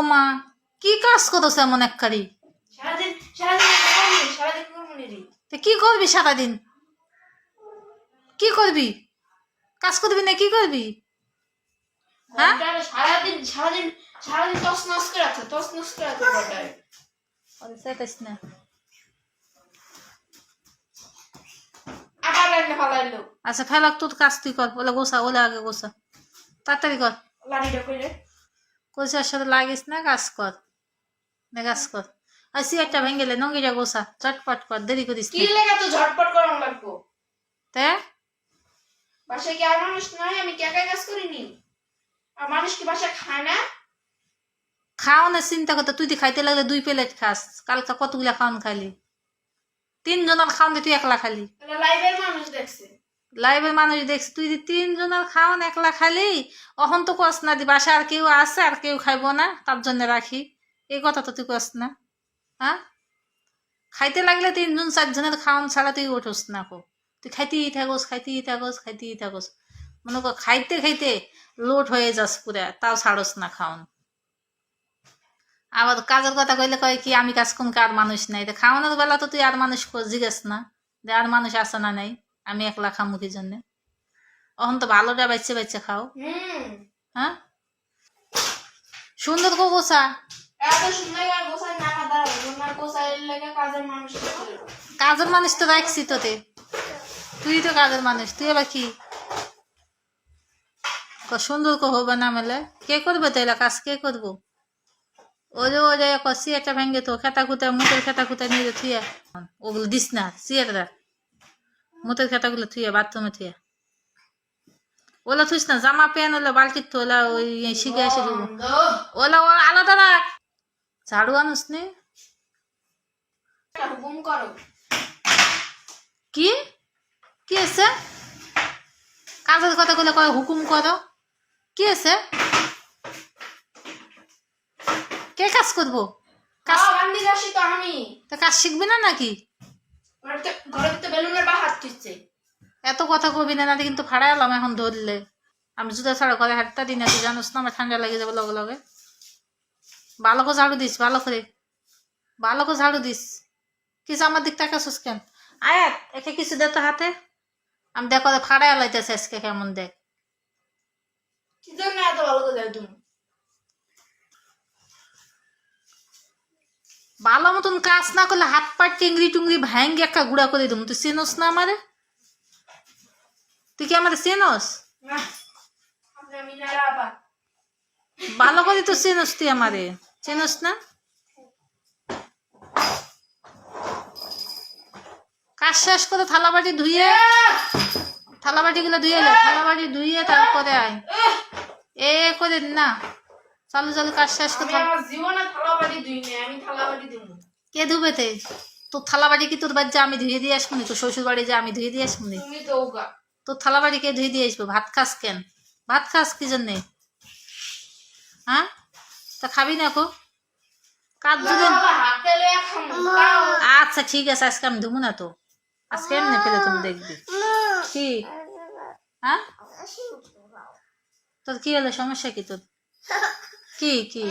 গো মা, কি কাজ করছ এমন একখারি? সারাদিন সারাদিন সারাদিন করবো তো কি করবি সারাদিন? কি করবি? কাজ করবি না কি করবি? হ্যাঁ, সারাদিন সারাদিন সারাদিন তস নস করে আছে, তস নস করে আছে ঘরটায়। সেটাইস না। আবার রান্না ফালাইলো। আচ্ছা ফেলাক, তোর কাজ তুই কর, ওলা গোসা, ওলা আগে গোসা, তাড়াতাড়ি কর। লাড়িটা কইরে কইসার সাথে লাগিস না, কাজ কর না, কাজ কর। আর সিয়ারটা ভেঙে গেলে নঙ্গিটা গোসা, চটপট কর, দেরি করিস কি লেগে তো ঝটপট করানো লাগবো? তে বাসায় কি আর মানুষ নয়? আমি কি একাই কাজ করিনি? আর মানুষ কি বাসায় খায় না? খাওয়ানোর চিন্তা করতে, তুই তো খাইতে লাগলে 2 প্লেট খাস, কালকা কতগুলা খাওয়ান খালি? 3 জনের খাওয়ান তুই একলা খালি। লাইভের মানুষ দেখছে। লাইভের মানুষ দেখছি, তুই 3 জনের খাওয়ান একলা খালি। অহন তো কস না দি বাসা আর কেউ আছে আর কেউ খাইব না, তার জন্য রাখি, এই কথা তো তুই কস না। হ্যাঁ, খাইতে লাগলে 3 জন 4 জনের খাওয়ান ছাড়া তুই ওঠোস না। তুই খাইতেই থাকোস, খাইতেই থাকোস, খাইতেই থাকোস, মনে কর খাইতে খাইতে লোট হয়ে যাস পুরা, তাও ছাড়োস না খাওয়ান। আবার কাজের কথা কইলে কয় কি আমি কাজ কোন কার মানুষ নাই, তো খাওয়ানোর বেলা তো তুই আর মানুষ জিজ্ঞেস না যে আর মানুষ আসে না নাই, আমি একলা খামু কি জন্যে? অহন তো ভালোটা বাচ্চা বাচ্চা খাও। হ্যাঁ, সুন্দর কো গোসা। এত সুন্দর করে গোছাই না কাদা না গোছাই লাগে কাজের মানুষ। কাজের মানুষ তো রাখছি তোতে, তুই তো কাজের মানুষ, তুই আবার কি সুন্দর কো হবে না মেলে? কে করবে তো এলা কাজ, কে করবো? ওরে সিয়াটা ভেঙে তো খেতা খুঁতে, মুতের খেতা খুঁতে নিয়ে থুয়া, ওগুলো দিস না, সিয়াটা মুতের খেতাগুলো থুয়া বাথরুমে থুয়া, ওলা থুস না, জামা প্যান্ট ওলা বালতির তো ওলা ওই শিখে এসে দেবো, ওলা ও আলাদা রাখ। ঝাড়ু আনুস নি? হুকুম করো। কি কি আছে? কাজের কথা কইলে কয় হুকুম করো, কি আছে? কে কাজ করবো? কাজ গান্ধী আসি তো আমি। তা কাজ শিখবি না নাকি? ঘরের ভিতরে বেলুনের বা হাত তুলছে। এত কথা কবি না, নাকি কিন্তু ভাড়া এলাম এখন ধরলে। আমি জুতা ছাড়া ঘরে হাঁটতে দিই না, তুই জানোস না আমার ঠান্ডা লেগে যাবে লগে লগে। ভালো করে ঝাড়ু দিস, ভালো করে, ভালো করে ঝাড়ু দিস। কিছু আমার দিক তাকাছিস কেন? আয়াত একে কিছু দে তো হাতে, আমি দেখো ফাড়া এলাইতেছে আজকে কেমন দেখ। কি জন্য এত ভালো করে যাও তুমি? ভালো মতন কাজ না করলে হাত পা টেংরি টুংরি ভাঙ্গি একটা গুঁড়া করে দেবো। তুই চেনস না আমারে? তুই কি আমারে চেনস? ভালো করে তো চেনস, তুই আমারে চেনস না? কাজ শেষ করে থালাবাটি ধুয়ে, থালাবাটি গুলো ধুয়ে এলো, থালাবাটি ধুয়ে তারপরে আয়। এ করে না, চালু চালু কাজ শেষ করে। জীবনে থালাবাটি ধুই না, আমি থালাবাটি দিব। কে ধুবে তে? তোর থালাবাটি কি তোর বাড়ি আমি ধুয়ে দিয়ে আসবো? তোর শ্বশুর বাড়ি যে আমি ধুয়ে দিয়ে আসবো? তুমি তো ওগা। তোর থালাবাটি কে ধুয়ে দিয়ে আসবো? ভাত খাস কেন? ভাত খাস কি জন্যে? হ্যাঁ, তা খাবি না কো কাজ যদি। আচ্ছা ঠিক আছে, আজকে আমি ধুবো না তো, আজকে এমনি ফেলে তুমি দেখবি। কি? হ্যাঁ, তোর কি হলো? সমস্যা কি তোর? কি কি